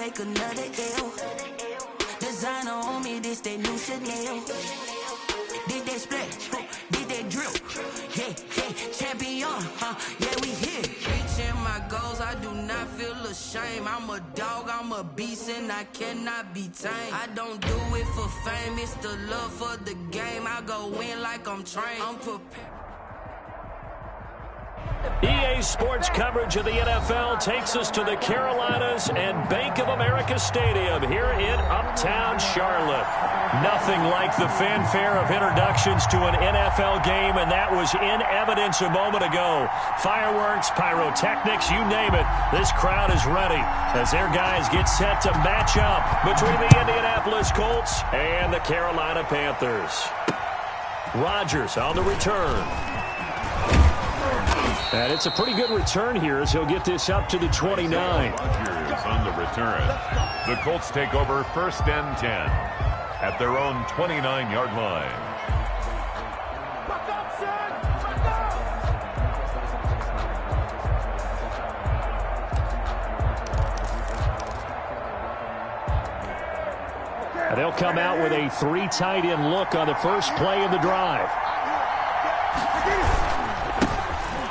take another L. Designer on me, this they new Chanel. Did they splash? Did they drill? Yeah, champion, yeah, we here. Reaching my goals, I do not feel ashamed. I'm a dog, I'm a beast, and I cannot be tamed. I don't do it for fame, it's the love for the game. I go in like I'm trained. I'm prepared. EA Sports coverage of the NFL takes us to the Carolinas and Bank of America Stadium here in Uptown Charlotte. Nothing like the fanfare of introductions to an NFL game, and that was in evidence a moment ago. Fireworks, pyrotechnics, you name it. This crowd is ready as their guys get set to match up between the Indianapolis Colts and the Carolina Panthers. Rodgers on the return. And it's a pretty good return here as he'll get this up to the 29. Rodgers on the return. The Colts take over 1st and 10 at their own 29-yard line. And they'll come out with a 3 tight end look on the first play of the drive.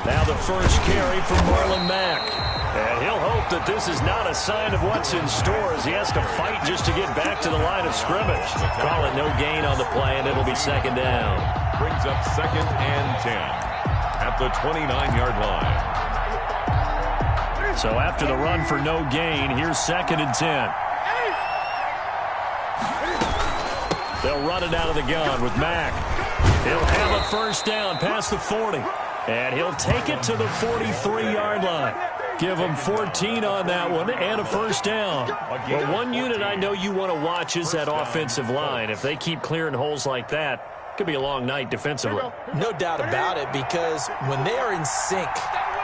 Now the first carry from Marlon Mack. And he'll hope that this is not a sign of what's in store as he has to fight just to get back to the line of scrimmage. Call it no gain on the play, and it'll be 2nd down. Brings up 2nd and 10 at the 29-yard line. So after the run for no gain, here's 2nd and 10. They'll run it out of the gun with Mack. He'll have a 1st down past the 40. And he'll take it to the 43-yard line. Give him 14 on that one and a 1st down. Well, one unit I know you want to watch is that offensive line. If they keep clearing holes like that, it could be a long night defensively. No doubt about it, because when they are in sync,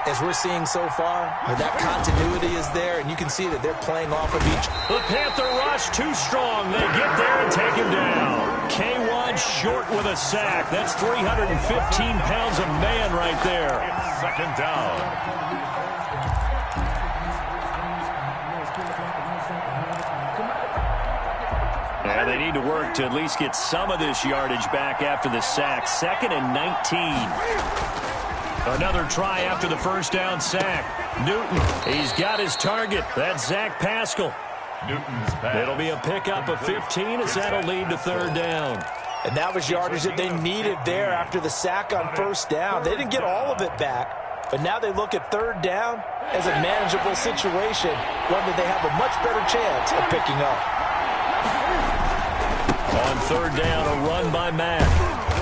as we're seeing so far, that continuity is there, and you can see that they're playing off of each. The Panther rush too strong. They get there and take him down. K1 short with a sack. That's 315 pounds of man right there. It's 2nd down. Yeah, they need to work to at least get some of this yardage back after the sack. 2nd and 19. Another try after the 1st down sack. Newton, he's got his target. That's Zach Pascal. Newton's pass. It'll be a pickup of 15 as that'll lead to 3rd down. And that was yardage that they needed there after the sack on 1st down. They didn't get all of it back, but now they look at 3rd down as a manageable situation, one that they have a much better chance of picking up. On 3rd down, a run by Mack.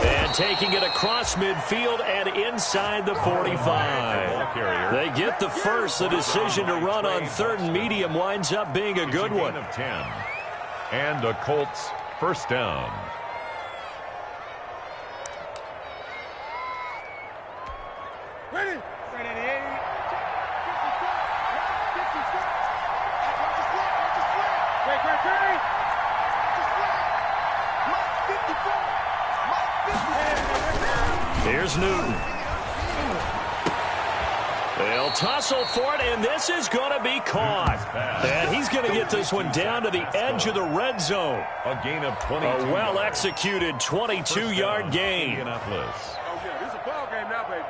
And taking it across midfield and inside the 45. They get the first. The decision to run on 3rd and medium winds up being a good one. Of 10. And a Colts 1st down. Ready? Here's Newton. They'll tussle for it, and this is going to be caught. And he's going to get this one down to the edge of the red zone. A gain of 22. A well-executed 22-yard gain. Indianapolis. Okay, this is a ball game now, baby.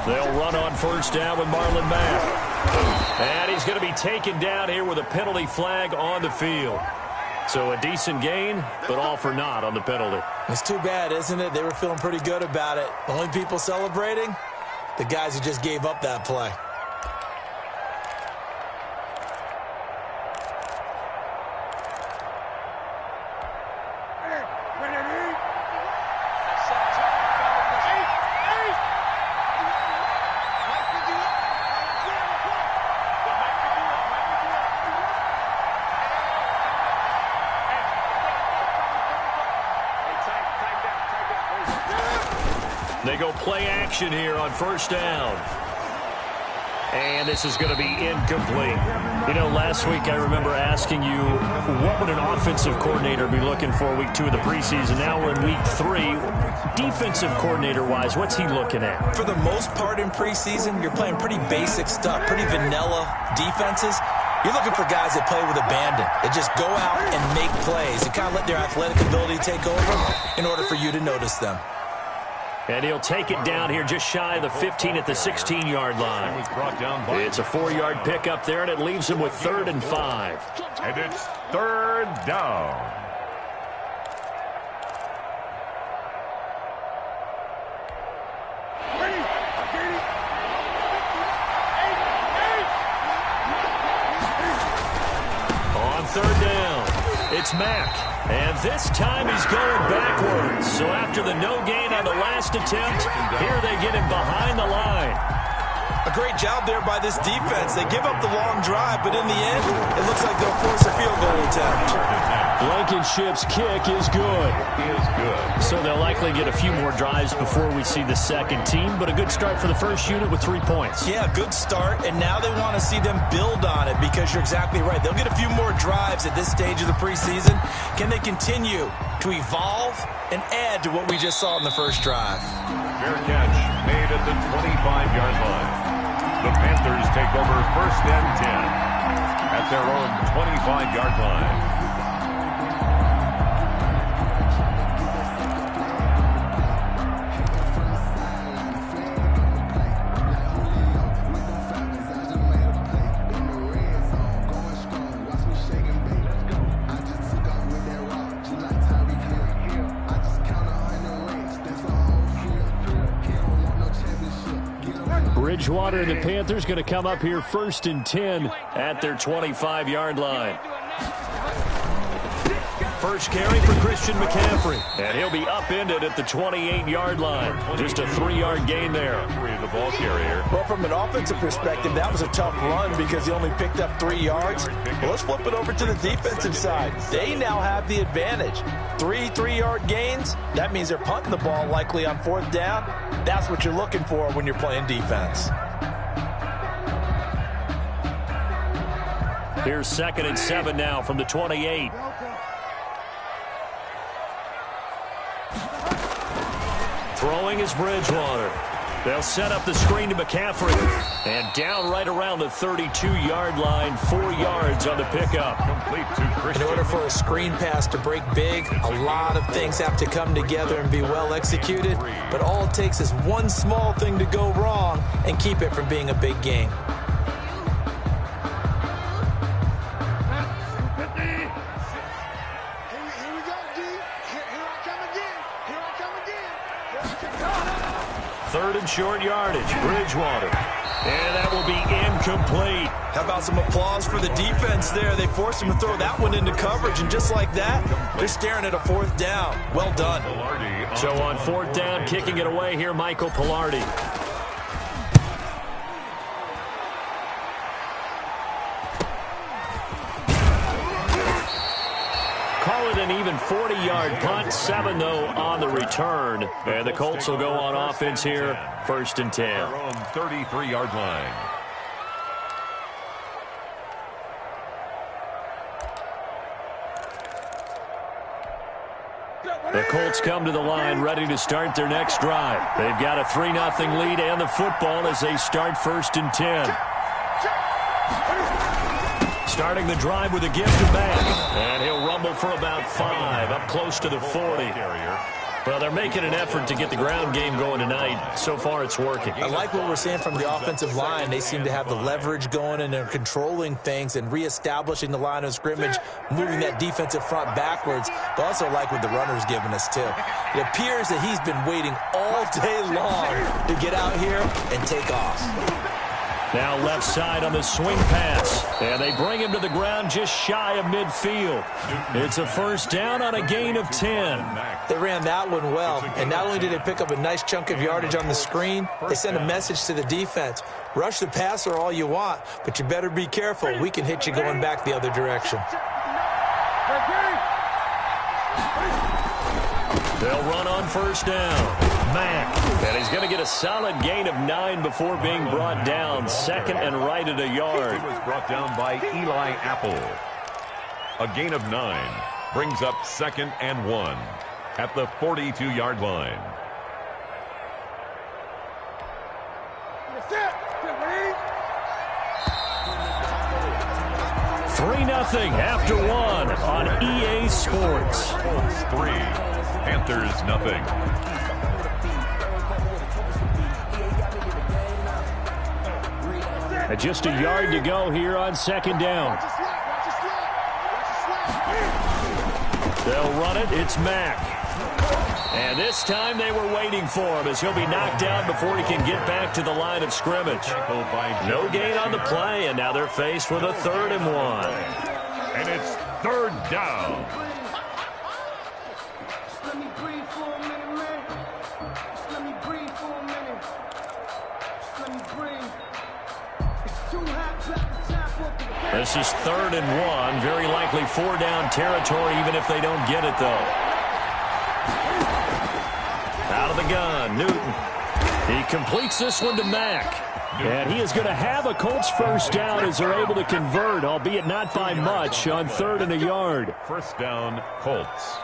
They'll run on 1st down with Marlon Mack. And he's going to be taken down here with a penalty flag on the field. So a decent gain, but all for naught on the penalty. It's too bad, isn't it? They were feeling pretty good about it. The only people celebrating, the guys who just gave up that play. They go play action here on first down. And this is going to be incomplete. You know, last week I remember asking you, what would an offensive coordinator be looking for week 2 of the preseason? Now we're in week 3. Defensive coordinator-wise, what's he looking at? For the most part in preseason, you're playing pretty basic stuff, pretty vanilla defenses. You're looking for guys that play with abandon, that just go out and make plays and kind of let their athletic ability take over in order for you to notice them. And he'll take it down here just shy of the 15 at the 16-yard line. It's a 4-yard pickup there, and it leaves him with 3rd and 5. And it's 3rd down. On 3rd down, it's Mack. And this time he's going backwards. So after the no gain on the last attempt, here they get him behind the line. A great job there by this defense. They give up the long drive, but in the end, it looks like they'll force a field goal attempt. Blankenship's kick is good. So they'll likely get a few more drives before we see the second team, but a good start for the first unit with 3 points. Yeah, good start, and now they want to see them build on it because you're exactly right. They'll get a few more drives at this stage of the preseason. Can they continue to evolve and add to what we just saw in the first drive? Fair catch made at the 25-yard line. The Panthers take over 1st and 10 at their own 25-yard line. Bridgewater and the Panthers going to come up here 1st and 10 at their 25-yard line. First carry for Christian McCaffrey. And he'll be upended at the 28-yard line. Just a 3-yard gain there. The ball carrier. Well, from an offensive perspective, that was a tough run because he only picked up 3 yards. Well, let's flip it over to the defensive side. They now have the advantage. 3 3-yard gains. That means they're punting the ball likely on 4th down. That's what you're looking for when you're playing defense. Here's 2nd and 7 now from the 28. Throwing is Bridgewater. They'll set up the screen to McCaffrey. And down right around the 32-yard line, 4 yards on the pickup. Complete to Christian. In order for a screen pass to break big, a lot of things have to come together and be well executed. But all it takes is one small thing to go wrong and keep it from being a big gain. Third and short yardage, Bridgewater. And that will be incomplete. How about some applause for the defense there? They forced him to throw that one into coverage, and just like that, they're staring at a 4th down. Well done. So on 4th down, kicking it away here, Michael Pilardi. Call it an even 40-yard punt, 7 though on the return. And the Colts will go on offense here, 1st and 10. Their own 33-yard line. The Colts come to the line ready to start their next drive. They've got a 3-0 lead and the football as they start 1st and 10. Starting the drive with a gift to Mack. And he'll rumble for about 5, up close to the 40. Well, they're making an effort to get the ground game going tonight. So far, it's working. I like what we're seeing from the offensive line. They seem to have the leverage going, and they're controlling things and reestablishing the line of scrimmage, moving that defensive front backwards. But also like what the runner's giving us, too. It appears that he's been waiting all day long to get out here and take off. Now left side on the swing pass. And they bring him to the ground just shy of midfield. It's a 1st down on a gain of 10. They ran that one well. And not only did they pick up a nice chunk of yardage on the screen, they sent a message to the defense. Rush the passer all you want, but you better be careful. We can hit you going back the other direction. They'll run on first down. Mack. And he's going to get a solid gain of 9 before being brought down. Second and right at a yard. He was brought down by Eli Apple. A gain of 9 brings up 2nd and 1 at the 42-yard line. 3-0 after 1 on EA Sports. 3, Panthers nothing. And just a yard to go here on second down. They'll run it. It's Mack. And this time they were waiting for him as he'll be knocked down before he can get back to the line of scrimmage. No gain on the play, and now they're faced with a 3rd and 1. And it's 3rd down. Let me breathe for a minute, man. Just let me breathe for a minute. Just let me breathe. It's too hot to tap up to the back. This is 3rd and 1. Very likely 4-down territory, even if they don't get it, though. Out of the gun, Newton. He completes this one to Mack. And he is going to have a Colts first down as they're able to convert, albeit not by much, on 3rd and a yard. First down, Colts.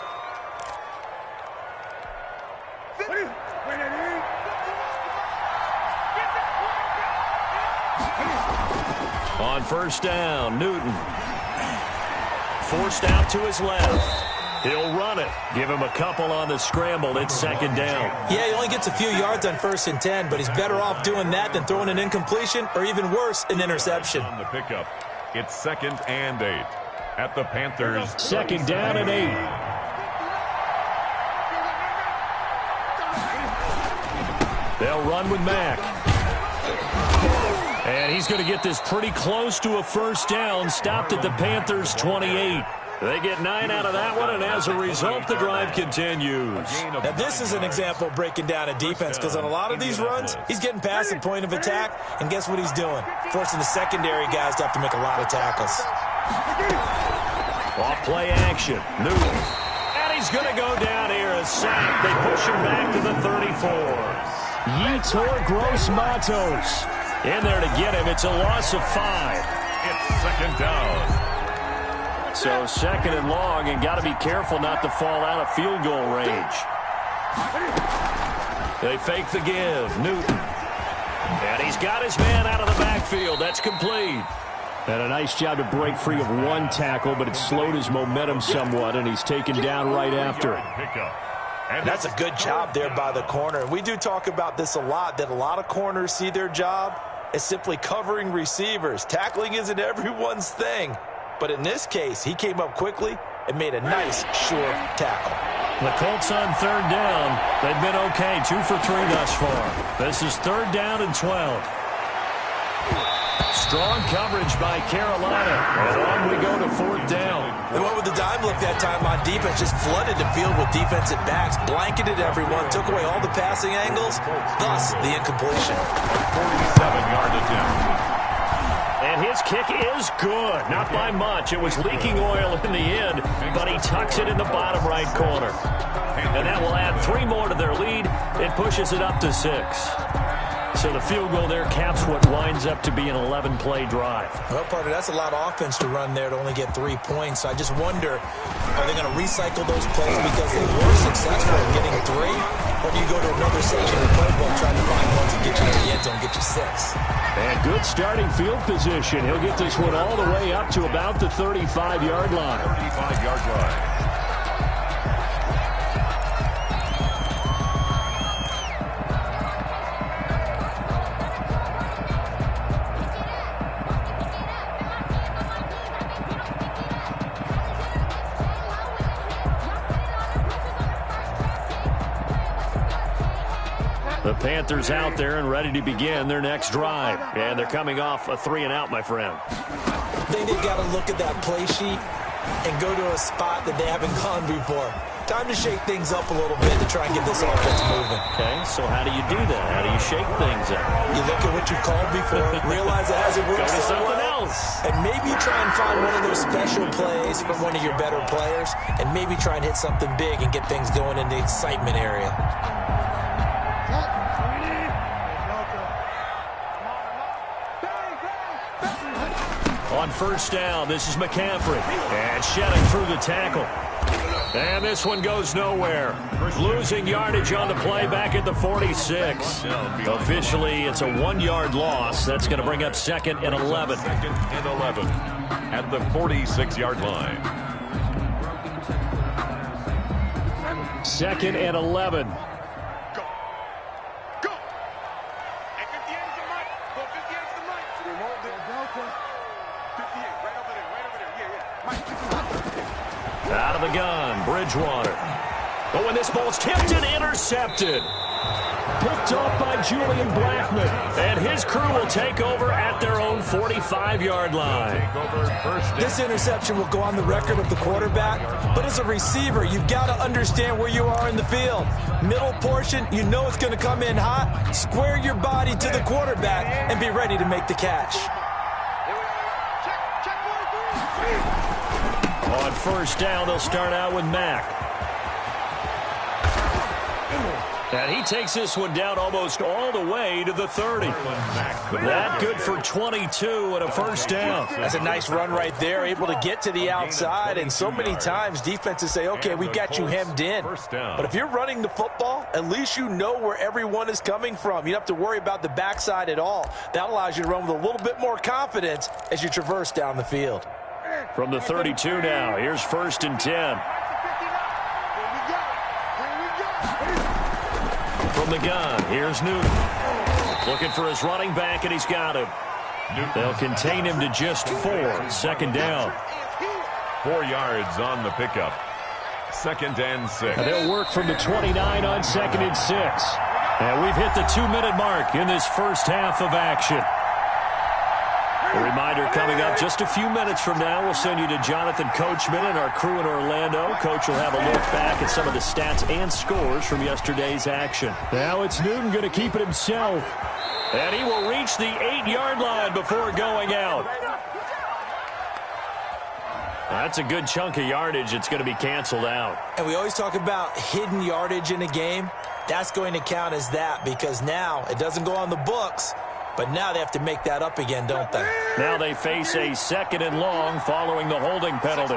On first down, Newton. Forced out to his left. He'll run it. Give him a couple on the scramble. It's 2nd down. Yeah, he only gets a few yards on 1st and 10, but he's better off doing that than throwing an incompletion or even worse, an interception. On the pickup, it's 2nd and 8 at the Panthers. 2nd down and 8. They'll run with Mack. And he's going to get this pretty close to a first down, stopped at the Panthers' 28. They get 9 out of that one, and as a result, the drive continues. Now, this is an example of breaking down a defense, because on a lot of these runs, he's getting past the point of attack, and guess what he's doing? Forcing the secondary guys to have to make a lot of tackles. Off play action. Newton. And he's going to go down here, a sack. They push him back to the 34. Yetur Gross-Matos in there to get him. It's a loss of 5. It's 2nd down. So 2nd and long, and got to be careful not to fall out of field goal range. They fake the give. Newton. And he's got his man out of the backfield. That's complete. And a nice job to break free of 1 tackle, but it slowed his momentum somewhat, and he's taken down right after it. And that's a good job there by the corner. We do talk about this a lot, that a lot of corners see their job as simply covering receivers. Tackling isn't everyone's thing. But in this case, he came up quickly and made a nice, sure tackle. The Colts on 3rd down. They've been okay, 2 for 3 thus far. This is 3rd down and 12. Strong coverage by Carolina. And on we go to 4th down. They went with the dime look that time on defense, just flooded the field with defensive backs, blanketed everyone, took away all the passing angles, thus the incompletion. 47-yard attempt. And his kick is good. Not by much. It was leaking oil in the end, but he tucks it in the bottom right corner. And that will add 3 more to their lead. It pushes it up to 6. So the field goal there caps what winds up to be an 11-play drive. Well, partner, that's a lot of offense to run there to only get 3 points. So I just wonder, are they going to recycle those plays because they were successful in getting 3? Or do you go to another section of the playbook trying to find ones and get you in the end zone, get you 6? And good starting field position. He'll get this one all the way up to about the 35-yard line. 35-yard line. The Panthers out there and ready to begin their next drive. And they're coming off a 3-and-out, my friend. I think they've got to look at that play sheet and go to a spot that they haven't gone before. Time to shake things up a little bit to try and get this offense moving. Okay, so how do you do that? How do you shake things up? You look at what you called before, realize it hasn't worked Go to so something well, else. and maybe try and find one of those special plays from one of your better players, and maybe try and hit something big and get things going in the excitement area. On first down, this is McCaffrey. And shedding through the tackle. And this one goes nowhere. Losing yardage on the play back at the 46. Officially, it's a 1-yard loss. That's going to bring up 2nd and 11. 2nd and 11 at the 46-yard line. 2nd and 11. Out of the gun, Bridgewater. Oh, and this ball's tipped and intercepted. Picked off by Julian Blackman. And his crew will take over at their own 45-yard line. This interception will go on the record of the quarterback, but as a receiver, you've got to understand where you are in the field. Middle portion, you know it's going to come in hot. Square your body to the quarterback and be ready to make the catch. On first down, they'll start out with Mack. And he takes this one down almost all the way to the 30. That good for 22 and a first down. That's a nice run right there, able to get to the outside. And so many times defenses say, okay, we got you hemmed in. But if you're running the football, at least you know where everyone is coming from. You don't have to worry about the backside at all. That allows you to run with a little bit more confidence as you traverse down the field. From the 32 now, here's 1st and 10. From the gun, here's Newton. Looking for his running back, and he's got him. They'll contain him to just 4. 2nd down. 4 yards on the pickup. 2nd and 6. And they'll work from the 29 on 2nd and 6. And we've hit the 2-minute mark in this first half of action. A reminder coming up just a few minutes from now. We'll send you to Jonathan Coachman and our crew in Orlando. Coach will have a look back at some of the stats and scores from yesterday's action. Now it's Newton going to keep it himself. And he will reach the 8-yard line before going out. That's a good chunk of yardage. It's going to be canceled out. And we always talk about hidden yardage in a game. That's going to count as that because now it doesn't go on the books. But now they have to make that up again, don't they? Now they face a 2nd and long following the holding penalty.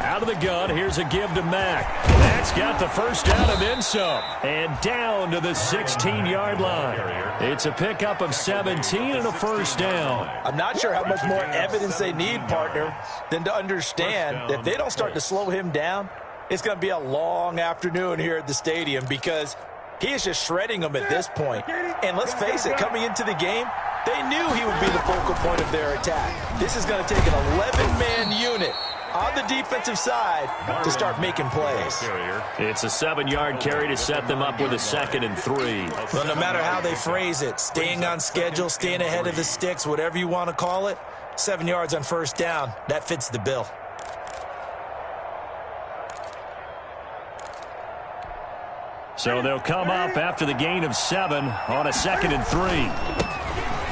Out of the gun, here's a give to Mack. Mack's got the first down and then some. And down to the 16-yard line. It's a pickup of 17 and a first down. I'm not sure how much more evidence they need, partner, than to understand that if they don't start to slow him down, it's going to be a long afternoon here at the stadium because he is just shredding them at this point. And let's face it, coming into the game, they knew he would be the focal point of their attack. This is going to take an 11-man unit on the defensive side to start making plays. It's a 7-yard carry to set them up with a 2nd and 3. Well, no matter how they phrase it, staying on schedule, staying ahead of the sticks, whatever you want to call it, 7 yards on first down, that fits the bill. So they'll come up after the gain of 7 on a 2nd and 3.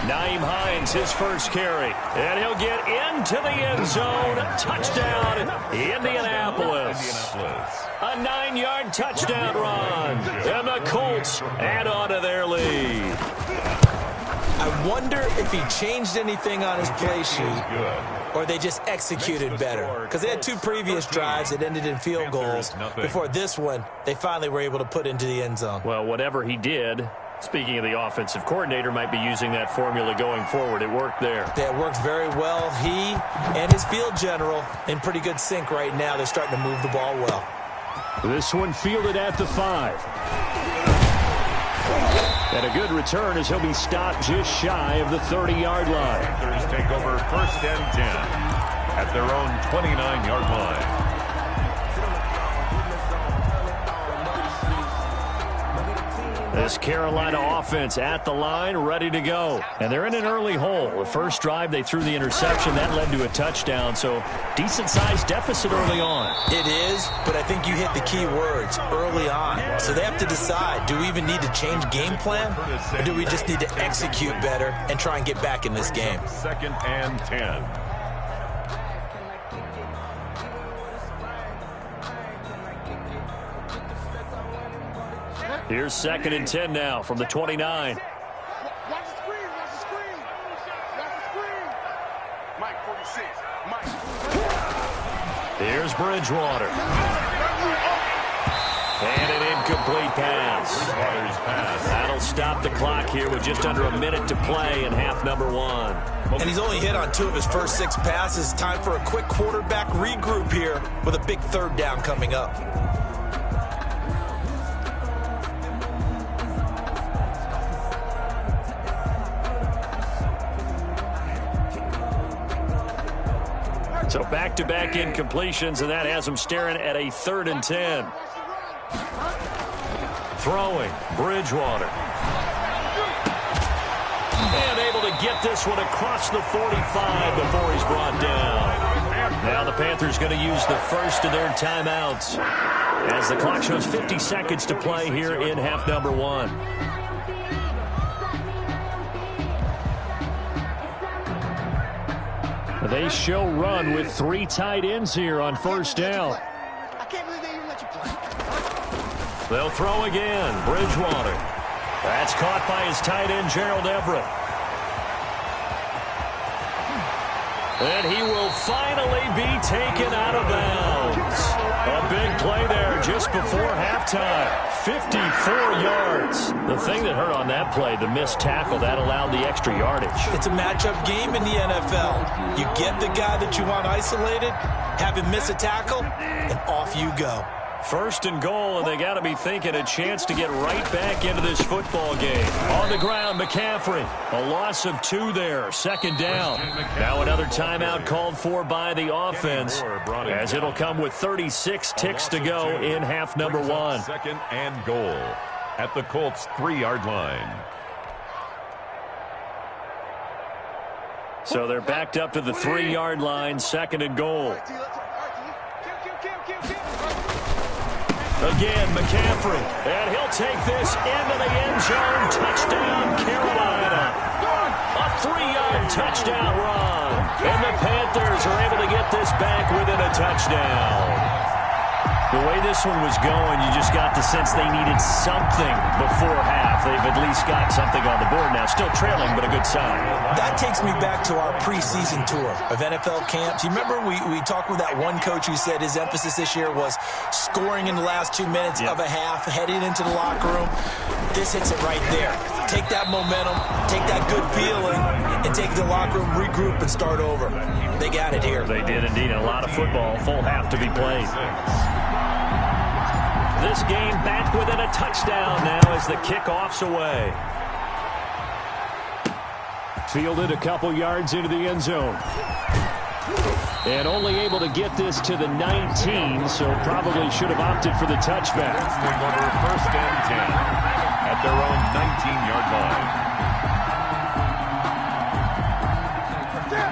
Naeem Hines, his first carry. And he'll get into the end zone. Touchdown, Indianapolis. A 9-yard touchdown run. And the Colts add on to their lead. I wonder if he changed anything on his play sheet or they just executed better. Because they had 2 previous drives that ended in field goals. Before this one, they finally were able to put into the end zone. Well, whatever he did, speaking of the offensive coordinator, might be using that formula going forward. It worked there. Yeah, it worked very well. He and his field general in pretty good sync right now. They're starting to move the ball well. This one fielded at the 5. And a good return as he'll be stopped just shy of the 30-yard line. Panthers take over 1st and 10 at their own 29-yard line. This Carolina offense at the line, ready to go. And they're in an early hole. The first drive, they threw the interception. That led to a touchdown, so decent-sized deficit early on. It is, but I think you hit the key words, early on. So they have to decide, do we even need to change game plan, or do we just need to execute better and try and get back in this game? 2nd and 10. Here's 2nd and 10 now from the 29. Watch the screen, watch the screen. Watch the screen. Mike 46. Mike. Here's Bridgewater. And an incomplete pass. That'll stop the clock here with just under a minute to play in half number 1. And he's only hit on 2 of his first 6 passes. Time for a quick quarterback regroup here with a big 3rd down coming up. So back-to-back incompletions, and that has him staring at a 3rd and 10. Throwing, Bridgewater. And able to get this one across the 45 before he's brought down. Now the Panthers going to use the first of their timeouts as the clock shows 50 seconds to play here in half number 1. They show run with 3 tight ends here on 1st down. I can't believe they even let you play. They'll throw again. Bridgewater. That's caught by his tight end, Gerald Everett. And he will finally be taken out of bounds. A big play there just before halftime. 54 yards. The thing that hurt on that play, the missed tackle, that allowed the extra yardage. It's a matchup game in the NFL. You get the guy that you want isolated, have him miss a tackle, and off you go. 1st and goal, and they got to be thinking a chance to get right back into this football game. On the ground, McCaffrey. A loss of 2 there. 2nd down. Now another timeout called for by the offense, as it'll come with 36 ticks to go in half number 1. 2nd and goal at the Colts 3-yard line. So they're backed up to the 3-yard line, 2nd and goal. Again, McCaffrey, and he'll take this into the end zone. Touchdown, Carolina. A 3-yard touchdown run. And the Panthers are able to get this back within a touchdown. The way this one was going, you just got the sense they needed something before half. They've at least got something on the board now. Still trailing, but a good sign. That takes me back to our preseason tour of NFL camps. You remember we talked with that one coach who said his emphasis this year was scoring in the last 2 minutes of a half, heading into the locker room. This hits it right there. Take that momentum, take that good feeling, and take the locker room, regroup, and start over. They got it here. They did indeed. A lot of football, full half to be played. This game back within a touchdown now as the kickoff's away. Fielded a couple yards into the end zone. And only able to get this to the 19, so probably should have opted for the touchback. 1st and 10 at their own 19-yard line.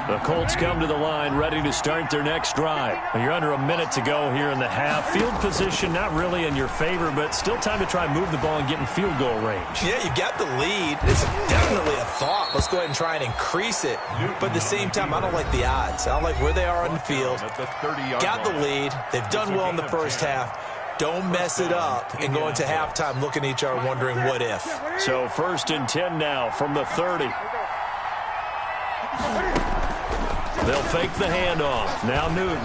The Colts come to the line ready to start their next drive. You're under a minute to go here in the half. Field position not really in your favor, but still time to try and move the ball and get in field goal range. Yeah, you got the lead. It's definitely a thought. Let's go ahead and try and increase it. But at the same time, I don't like the odds. I don't like where they are on the field. Got the lead. They've done well in the first half. Don't mess it up and go into halftime looking at each other wondering what if. So 1st and 10 now from the 30. They'll fake the handoff. Now Newton.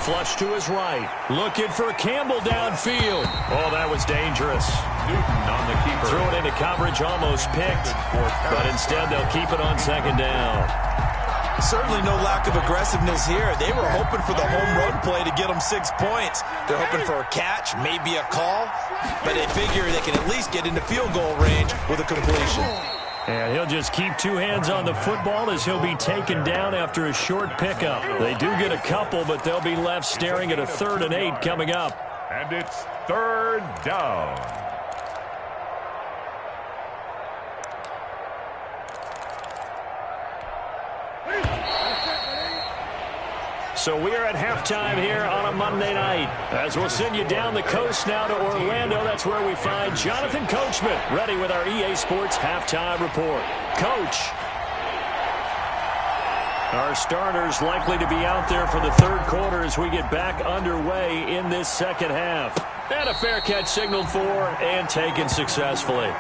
Flush to his right. Looking for Campbell downfield. Oh, that was dangerous. Newton on the keeper. Threw it into coverage, almost picked. But instead, they'll keep it on 2nd down. Certainly no lack of aggressiveness here. They were hoping for the home run play to get them 6 points. They're hoping for a catch, maybe a call. But they figure they can at least get into field goal range with a completion. And he'll just keep 2 hands on the football as he'll be taken down after a short pickup. They do get a couple, but they'll be left staring at a 3rd and 8 coming up. And it's 3rd down. So we are at halftime here on a Monday night. As we'll send you down the coast now to Orlando, that's where we find Jonathan Coachman, ready with our EA Sports halftime report. Coach. Our starters likely to be out there for the third quarter as we get back underway in this second half. And a fair catch signaled for and taken successfully.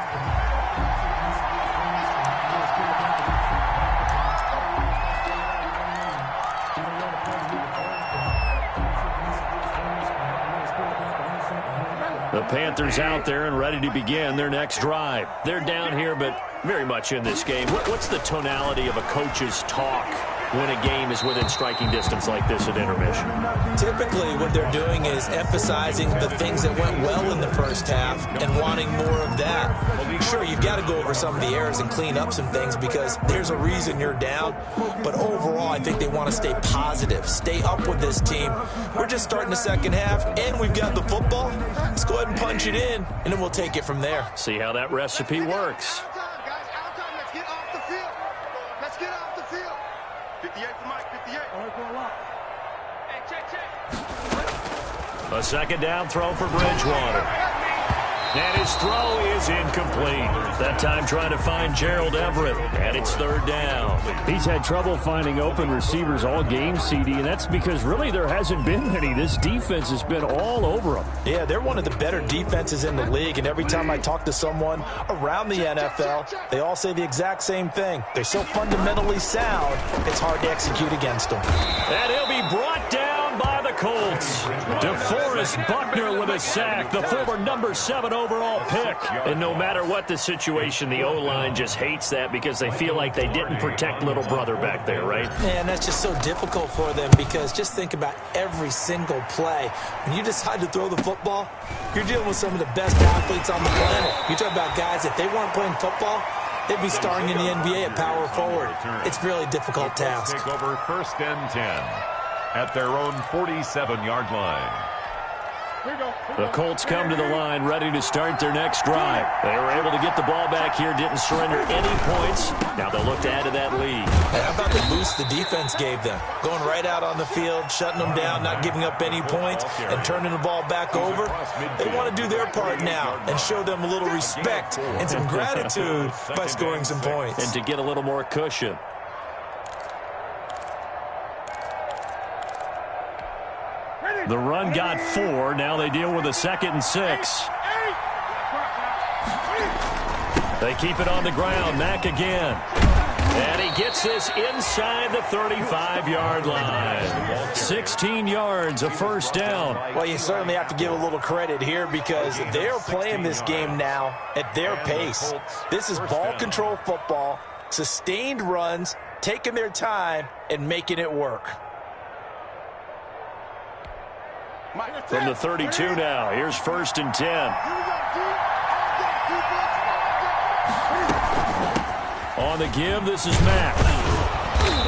The Panthers out there and ready to begin their next drive. They're down here, but very much in this game. What's the tonality of a coach's talk when a game is within striking distance like this at intermission? Typically, what they're doing is emphasizing the things that went well in the first half and wanting more of that. Sure, you've got to go over some of the errors and clean up some things because there's a reason you're down. But overall, I think they want to stay positive, stay up with this team. We're just starting the second half, and we've got the football. Let's go ahead and punch it in, and then we'll take it from there. See how that recipe works. A second down throw for Bridgewater. And his throw is incomplete. That time trying to find Gerald Everett. And it's third down. He's had trouble finding open receivers all game, CD, and that's because really there hasn't been many. This defense has been all over them. Yeah, they're one of the better defenses in the league, and every time I talk to someone around the NFL, they all say the exact same thing. They're so fundamentally sound, it's hard to execute against them. And he'll be brought down by the Colts. DeForest Buckner with a sack, the former number 7 overall pick. And no matter what the situation, the O-line just hates that because they feel like they didn't protect little brother back there, right? And that's just so difficult for them because just think about every single play. When you decide to throw the football, you're dealing with some of the best athletes on the planet. You talk about guys, if they weren't playing football, they'd be starring in the NBA at power forward. It's a really difficult task. Take over first and 10 at their own 47-yard line. The Colts come to the line ready to start their next drive. They were able to get the ball back here, didn't surrender any points. Now they'll look to add to that lead. How about the boost the defense gave them? Going right out on the field, shutting them down, not giving up any points, and turning the ball back over. They want to do their part now and show them a little respect and some gratitude by scoring some points. And to get a little more cushion. The run got 4. Now they deal with a 2nd and 6. They keep it on the ground. Mack again. And he gets this inside the 35-yard line. 16 yards, a first down. Well, you certainly have to give a little credit here because they're playing this game now at their pace. This is ball control football, sustained runs, taking their time, and making it work. From the 32 now, here's 1st and 10. On the give, this is Mack.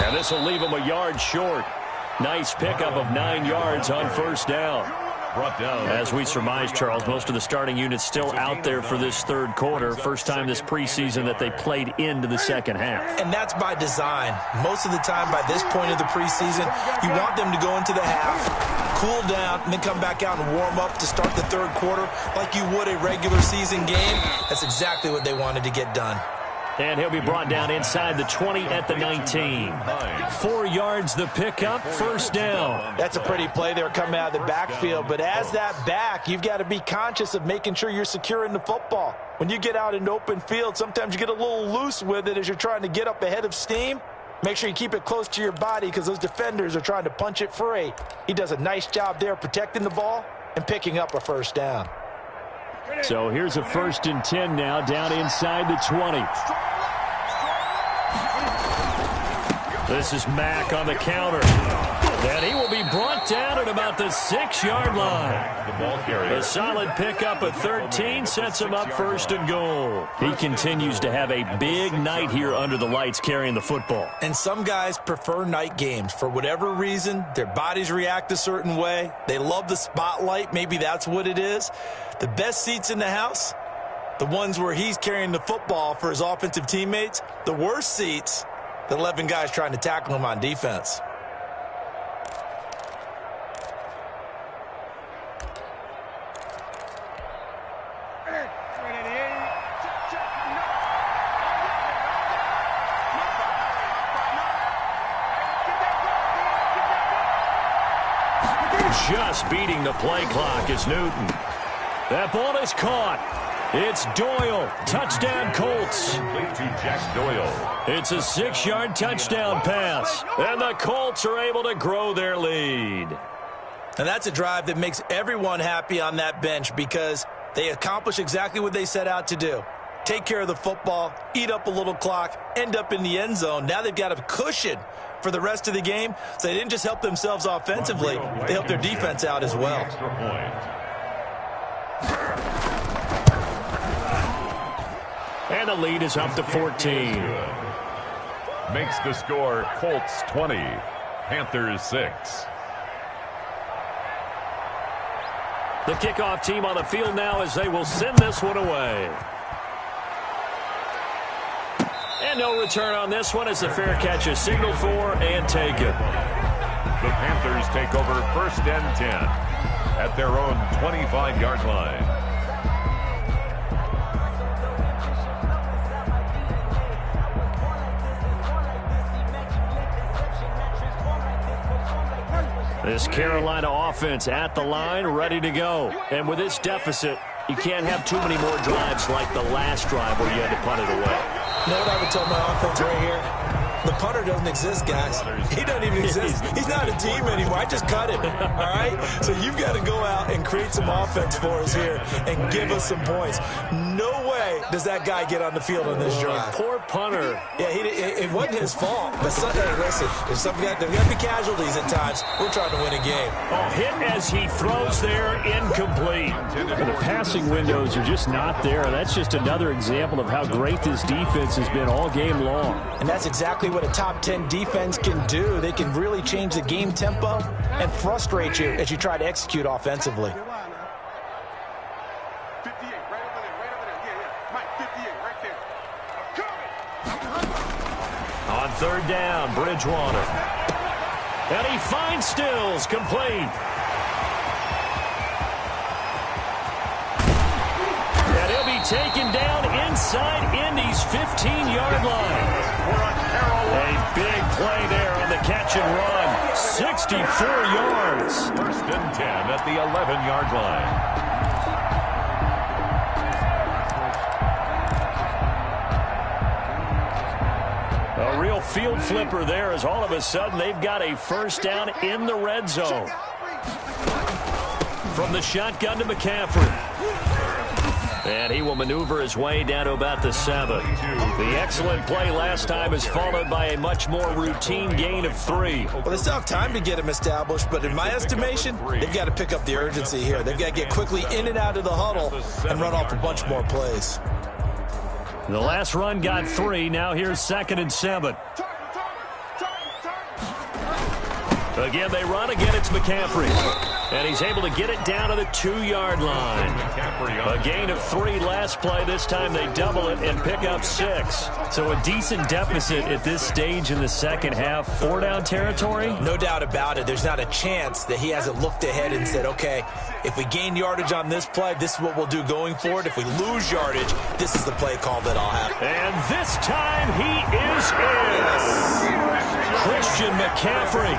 And this will leave him a yard short. Nice pickup of 9 yards on first down. Brought down. As we surmise, Charles, most of the starting units still out there for this third quarter. First time this preseason that they played into the second half. And that's by design. Most of the time by this point of the preseason, you want them to go into the half, cool down, and then come back out and warm up to start the third quarter like you would a regular season game. That's exactly what they wanted to get done. And he'll be brought down inside the 20 at the 19. 4 yards the pickup, first down. That's a pretty play there coming out of the backfield. But as that back, you've got to be conscious of making sure you're securing the football. When you get out in open field, sometimes you get a little loose with it as you're trying to get up ahead of steam. Make sure you keep it close to your body because those defenders are trying to punch it free. He does a nice job there protecting the ball and picking up a first down. So here's a 1st and 10 now down inside the 20. This is Mack on the counter. And he will be brought down at about the 6-yard line. The ball carrier. A solid pickup at 13 sets him up 1st and goal. He continues to have a big night here under the lights carrying the football. And some guys prefer night games. For whatever reason, their bodies react a certain way. They love the spotlight. Maybe that's what it is. The best seats in the house, the ones where he's carrying the football for his offensive teammates. The worst seats, the 11 guys trying to tackle him on defense. Just beating the play clock is Newton. That ball is caught. It's Doyle. Touchdown, Colts. To Jack Doyle. It's a 6-yard touchdown pass. And the Colts are able to grow their lead. And that's a drive that makes everyone happy on that bench because they accomplish exactly what they set out to do. Take care of the football, eat up a little clock, end up in the end zone. Now they've got a cushion for the rest of the game. So they didn't just help themselves offensively, they helped their defense out as well. Extra point. And the lead is up to 14. Makes the score Colts 20, Panthers 6. The kickoff team on the field now as they will send this one away. And no return on this one as the fair catch is signaled for and taken. The Panthers take over 1st and 10 at their own 25-yard line. This Carolina offense at the line, ready to go. And with this deficit, you can't have too many more drives like the last drive where you had to punt it away. You know what I would tell my offense right here? The punter doesn't exist, guys. He doesn't even exist. He's not a team anymore. I just cut him, all right? So you've got to go out and create some offense for us here and give us some points. No way does that guy get on the field on this drive. Poor punter. Yeah, it wasn't his fault. But hey, listen, there's got to be casualties at times. We're trying to win a game. Oh, hit as he throws there, incomplete. The passing windows are just not there. That's just another example of how great this defense has been all game long. And that's exactly what a top 10 defense can do. They can really change the game tempo and frustrate you as you try to execute offensively. 58, right over there. Yeah. Mike, 58, right there. On 3rd down, Bridgewater. And he finds Stills, complete. And he'll be taken down inside Indy's 15-yard line. A big play there on the catch and run. 64 yards. 1st and 10 at the 11-yard line. A real field flipper there as all of a sudden they've got a 1st down in the red zone. From the shotgun to McCaffrey. And he will maneuver his way down to about the 7. The excellent play last time is followed by a much more routine gain of 3. Well, they still have time to get him established, but in my estimation, they've got to pick up the urgency here. They've got to get quickly in and out of the huddle and run off a bunch more plays. The last run got 3. Now here's 2nd and 7. Again, they run. Again, it's McCaffrey. And he's able to get it down to the 2-yard line. A gain of 3 last play. This time they double it and pick up 6. So a decent deficit at this stage in the second half. 4-down territory? No doubt about it. There's not a chance that he hasn't looked ahead and said, okay, if we gain yardage on this play, this is what we'll do going forward. If we lose yardage, this is the play call that I'll have. And this time he is in. Christian McCaffrey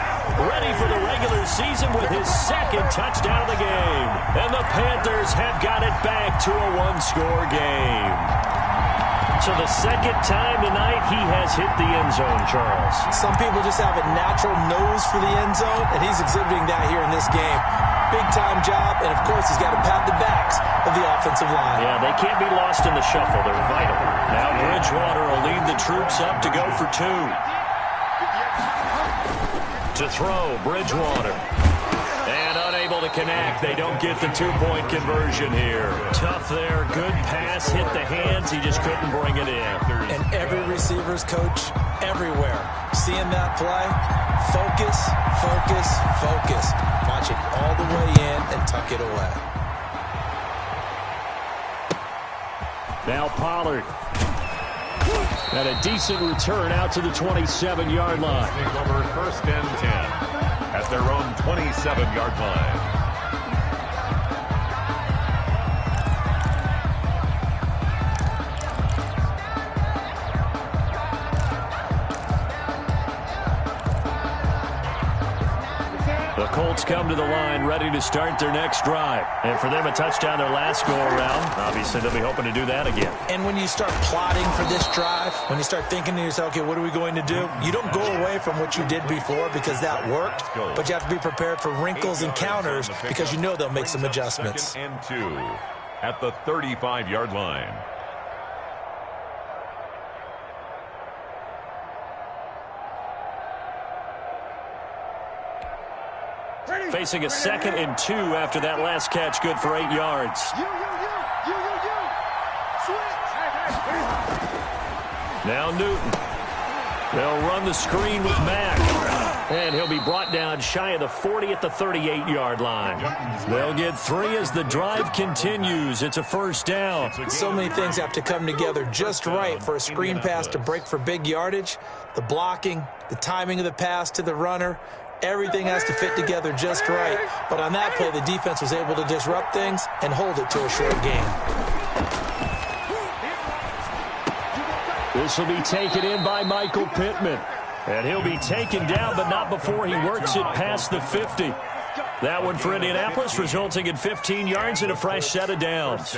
ready for the regular season with his 2nd touchdown of the game. And the Panthers have got it back to a 1-score game. So the 2nd time tonight he has hit the end zone, Charles. Some people just have a natural nose for the end zone, and he's exhibiting that here in this game. Big-time job, and of course he's got to pat the backs of the offensive line. Yeah, they can't be lost in the shuffle. They're vital. Now Bridgewater will lead the troops up to go for 2. To throw, Bridgewater. And unable to connect. They don't get the 2-point conversion here. Tough there. Good pass. Hit the hands. He just couldn't bring it in. And every receiver's coach everywhere. Seeing that play, focus, focus, focus. Watch it all the way in and tuck it away. Now Pollard. And a decent return out to the 27-yard line. Take over 1st and 10 at their own 27-yard line. The Colts come to the line ready to start their next drive. And for them, a touchdown their last go-around. Obviously, they'll be hoping to do that again. And when you start plotting for this drive, when you start thinking to yourself, okay, what are we going to do? You don't go away from what you did before because that worked, but you have to be prepared for wrinkles and counters because you know they'll make some adjustments. 2nd and 2 at the 35-yard line. Facing a 2nd and 2 after that last catch, good for 8 yards. Now Newton. They'll run the screen with Mack. And he'll be brought down shy of the 40 at the 38-yard line. They'll get 3 as the drive continues. It's a first down. So many things have to come together just right for a screen pass to break for big yardage. The blocking, the timing of the pass to the runner, everything has to fit together just right. But on that play, the defense was able to disrupt things and hold it to a short game. This will be taken in by Michael Pittman. And he'll be taken down, but not before he works it past the 50. That one for Indianapolis, resulting in 15 yards and a fresh set of downs.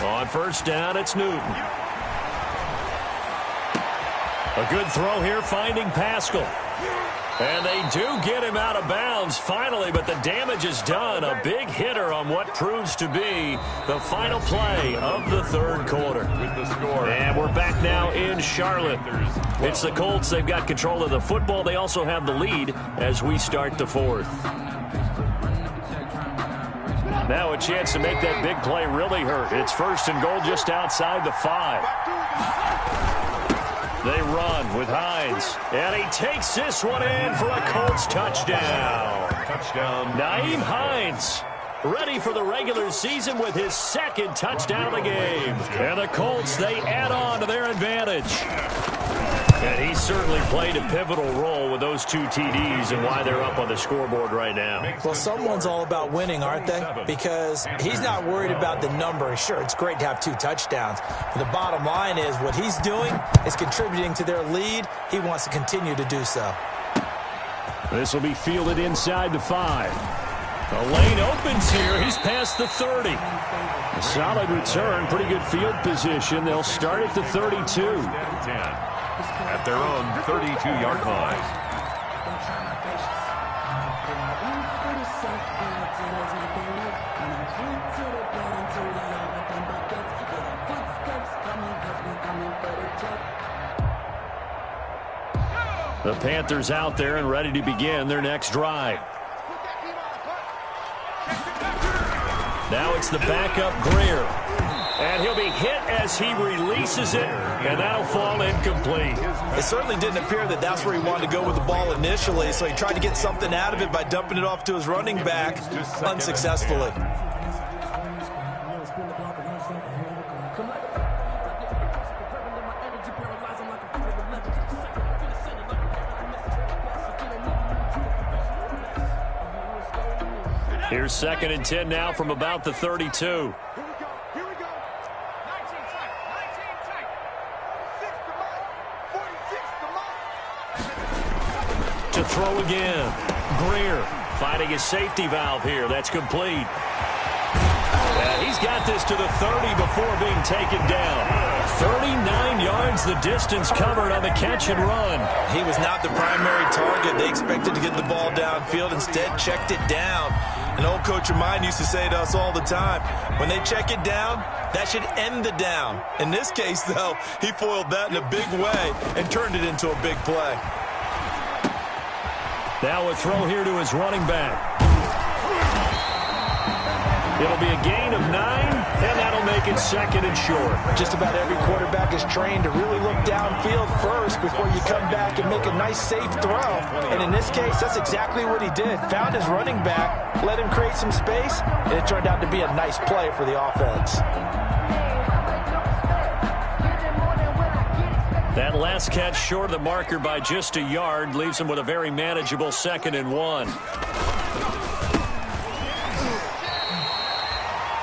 On first down, it's Newton. A good throw here, finding Pascal. And they do get him out of bounds finally, but the damage is done. A big hitter on what proves to be the final play of the third quarter. And we're back now in Charlotte. It's the Colts. They've got control of the football. They also have the lead as we start the fourth. Now a chance to make that big play really hurt. It's 1st and goal just outside the 5. They run with Hines. And he takes this one in for a Colts touchdown. Nyheim Hines, ready for the regular season with his 2nd touchdown of the game. And the Colts, they add on to their advantage. And he certainly played a pivotal role with those 2 TDs and why they're up on the scoreboard right now. Well, someone's all about winning, aren't they? Because he's not worried about the number. Sure, it's great to have 2 touchdowns. But the bottom line is what he's doing is contributing to their lead. He wants to continue to do so. This will be fielded inside the 5. The lane opens here. He's past the 30. A solid return. Pretty good field position. They'll start at the 32. At their own 32-yard line. The Panthers out there and ready to begin their next drive. Now it's the backup Greer. And he'll be hit as he releases it, and that'll fall incomplete. It certainly didn't appear that that's where he wanted to go with the ball initially, so he tried to get something out of it by dumping it off to his running back unsuccessfully. Here's 2nd and 10 now from about the 32. To throw again. Greer finding his safety valve here. That's complete. And he's got this to the 30 before being taken down. 39 yards the distance covered on the catch and run. He was not the primary target. They expected to get the ball downfield. Instead, checked it down. An old coach of mine used to say to us all the time, when they check it down, that should end the down. In this case, though, he foiled that in a big way and turned it into a big play. Now a throw here to his running back. It'll be a gain of 9, and that'll make it 2nd and short. Just about every quarterback is trained to really look downfield first before you come back and make a nice, safe throw. And in this case, that's exactly what he did. Found his running back, let him create some space, and it turned out to be a nice play for the offense. That last catch short of the marker by just a yard leaves him with a very manageable 2nd and 1.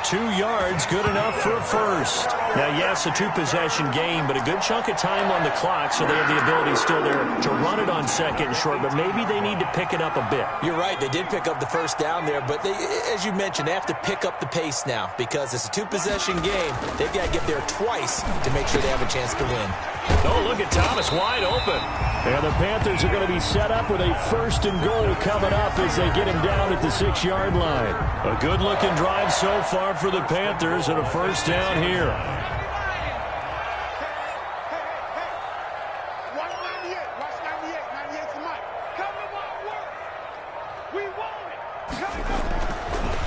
2 yards, good enough for a first. Now, yes, a 2-possession game, but a good chunk of time on the clock, so they have the ability still there to run it on second and short, but maybe they need to pick it up a bit. You're right. They did pick up the first down there, but as you mentioned, they have to pick up the pace now because it's a 2-possession game. They've got to get there twice to make sure they have a chance to win. Oh, look at Thomas wide open. And the Panthers are going to be set up with a 1st and goal coming up as they get him down at the 6-yard line. A good-looking drive so far for the Panthers and a first down here. Watch 98. Watch 98. 98's the mic. Come to my work. We want it. Come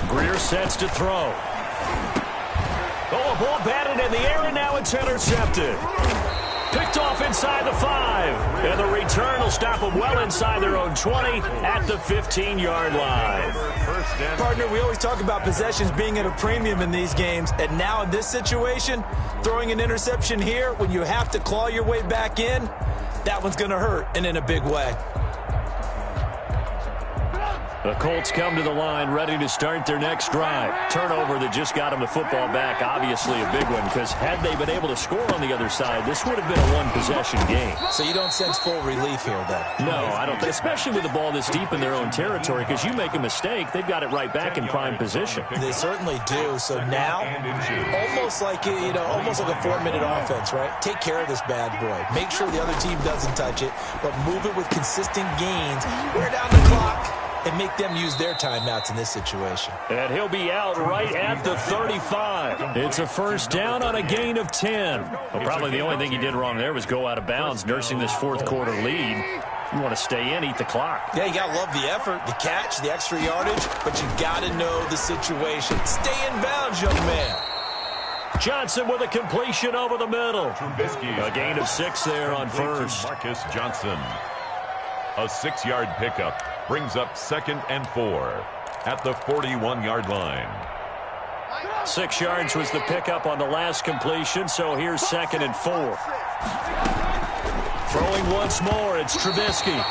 on. Greer sets to throw. Oh, a ball batted in the air, and now it's intercepted. Picked off inside the 5. And the return will stop them well inside their own 20 at the 15-yard line. Partner, we always talk about possessions being at a premium in these games. And now in this situation, throwing an interception here when you have to claw your way back in, that one's going to hurt, and in a big way. The Colts come to the line ready to start their next drive. Turnover that just got them the football back, obviously a big one, because had they been able to score on the other side, this would have been a 1-possession game. So you don't sense full relief here, then? No, I don't think, especially with the ball this deep in their own territory, because you make a mistake, they've got it right back in prime position. They certainly do. So now, almost like almost like a 4-minute offense, right? Take care of this bad boy. Make sure the other team doesn't touch it, but move it with consistent gains. Wear down the clock and make them use their timeouts in this situation. And he'll be out right at the 35. It's a first down on a gain of 10. Well, probably the only thing he did wrong there was go out of bounds, nursing this 4th-quarter lead. You want to stay in, eat the clock. Yeah, you got to love the effort, the catch, the extra yardage, but you got to know the situation. Stay in bounds, young man. Johnson with a completion over the middle. A gain of 6 there on first. Marcus Johnson. A 6-yard pickup brings up 2nd and 4 at the 41-yard line. 6 yards was the pickup on the last completion, so here's 2nd and 4. Throwing once more, it's Trubisky.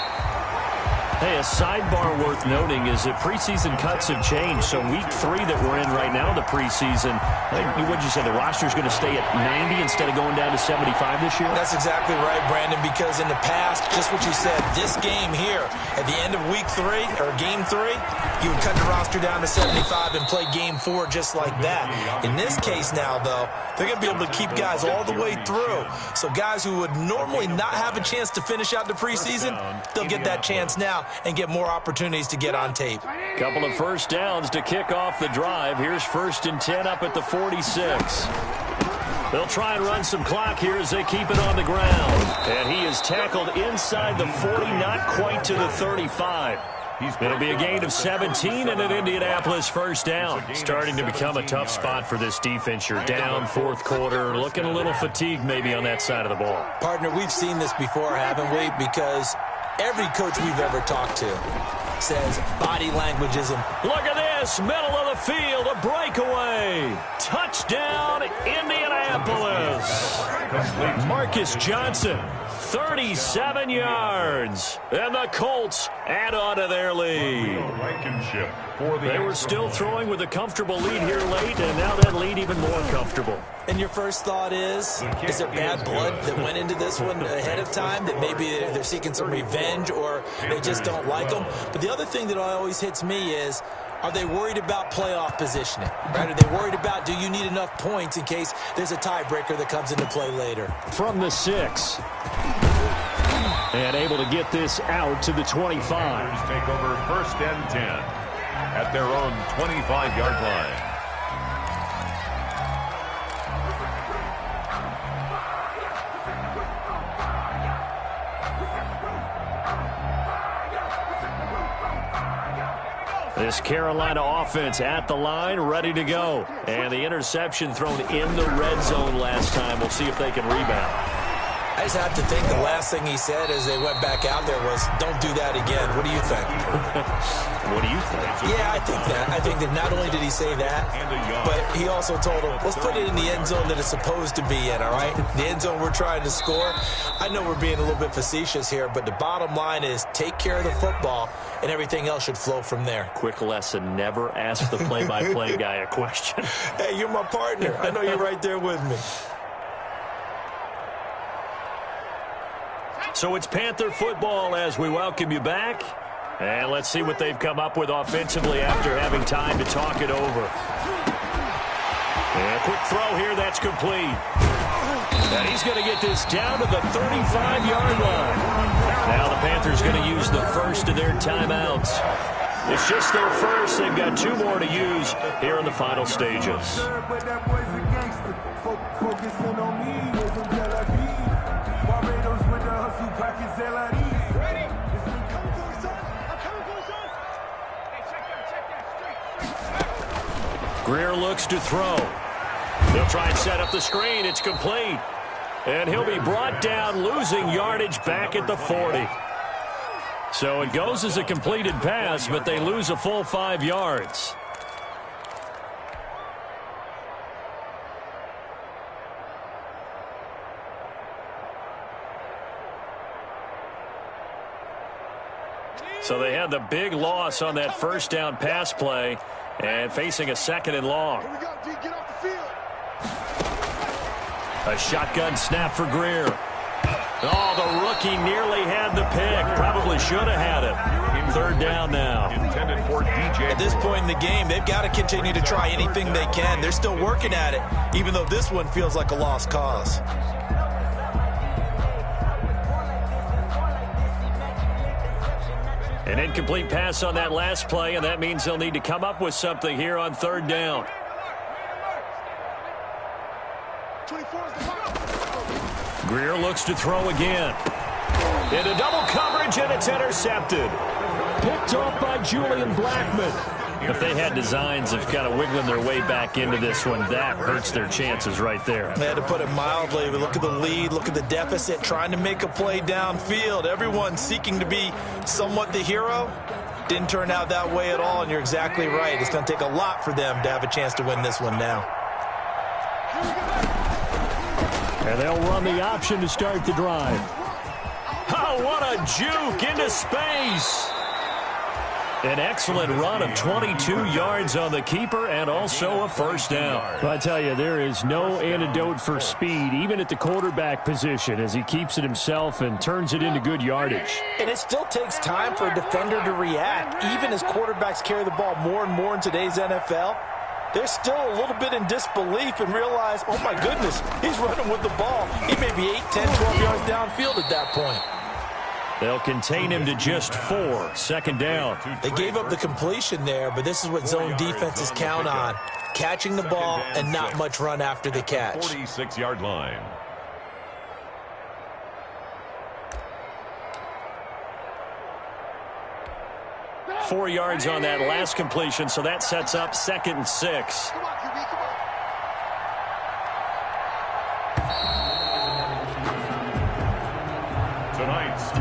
Hey, a sidebar worth noting is that preseason cuts have changed. So week 3 that we're in right now, the preseason, what'd you say, the roster's going to stay at 90 instead of going down to 75 this year? That's exactly right, Brandon, because in the past, just what you said, this game here, at the end of week 3, or game 3, you would cut the roster down to 75 and play game 4 just like that. In this case now, though, they're going to be able to keep guys all the way through. So guys who would normally not have a chance to finish out the preseason, they'll get that chance now and get more opportunities to get on tape. Couple of first downs to kick off the drive. Here's 1st and 10 up at the 46. They'll try and run some clock here as they keep it on the ground. And he is tackled inside the 40, not quite to the 35. It'll be a gain of 17 and an Indianapolis first down. Starting to become a tough spot for this defense. You're down 4th quarter, looking a little fatigued maybe on that side of the ball. Partner, we've seen this before, haven't we? Because every coach we've ever talked to says body language isn't. Look at this, middle of the field, a breakaway. Touchdown, Indianapolis. Marcus Johnson, 37 yards. And the Colts add on to their lead. They were still throwing with a comfortable lead here late, and now that lead even more comfortable. And your first thought is there bad blood that went into this one ahead of time, that maybe they're seeking some revenge or they just don't like them? But the other thing that always hits me is, are they worried about playoff positioning? Right? Are they worried about, do you need enough points in case there's a tiebreaker that comes into play later? From the 6. And able to get this out to the 25. Take over 1st and 10 at their own 25-yard line. This Carolina offense at the line, ready to go. And the interception thrown in the red zone last time. We'll see if they can rebound. I just have to think the last thing he said as they went back out there was, don't do that again. What do you think? What do you think? Yeah, I think that. I think that not only did he say that, but he also told him, let's put it in the end zone that it's supposed to be in, all right? The end zone we're trying to score. I know we're being a little bit facetious here, but the bottom line is take care of the football, and everything else should flow from there. Quick lesson, never ask the play-by-play guy a question. Hey, you're my partner. I know you're right there with me. So it's Panther football as we welcome you back. And let's see what they've come up with offensively after having time to talk it over. And a quick throw here, that's complete. And he's going to get this down to the 35-yard line. Now the Panthers going to use the first of their timeouts. It's just their first. They've got 2 more to use here in the final stages. Greer looks to throw. He'll try and set up the screen. It's complete. And he'll be brought down, losing yardage back at the 40. So it goes as a completed pass, but they lose a full 5 yards. So they had the big loss on that first down pass play and facing a 2nd and long. Here we go, D. Get off the field. A shotgun snap for Greer. Oh, the rookie nearly had the pick. Probably should have had it. 3rd down now. Intended for DJ. At this point in the game, they've got to continue to try anything they can. They're still working at it, even though this one feels like a lost cause. An incomplete pass on that last play, and that means they'll need to come up with something here on 3rd down. Greer looks to throw again. Into double coverage, and it's intercepted. Picked off by Julian Blackman. If they had designs of kind of wiggling their way back into this one, that hurts their chances right there. They had to put it mildly. Look at the lead, look at the deficit, trying to make a play downfield. Everyone seeking to be somewhat the hero. Didn't turn out that way at all, and you're exactly right. It's going to take a lot for them to have a chance to win this one now. And they'll run the option to start the drive. Oh, what a juke into space. An excellent run of 22 yards on the keeper and also a 1st down. I tell you, there is no antidote for speed, even at the quarterback position, as he keeps it himself and turns it into good yardage. And it still takes time for a defender to react. Even as quarterbacks carry the ball more and more in today's NFL, they're still a little bit in disbelief and realize, oh my goodness, he's running with the ball. He may be 8, 10, 12 yards downfield at that point. They'll contain him to just 4. 2nd down. They gave up the completion there, but this is what zone defenses count on. Catching the ball and not much run after the catch. 46-yard line. Four yards on that last completion, so that sets up 2nd and 6. Come on, QB, come on.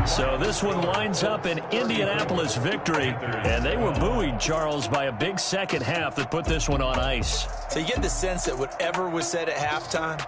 So this one winds up an Indianapolis victory, and they were buoyed, Charles, by a big second half that put this one on ice. So you get the sense that whatever was said at halftime,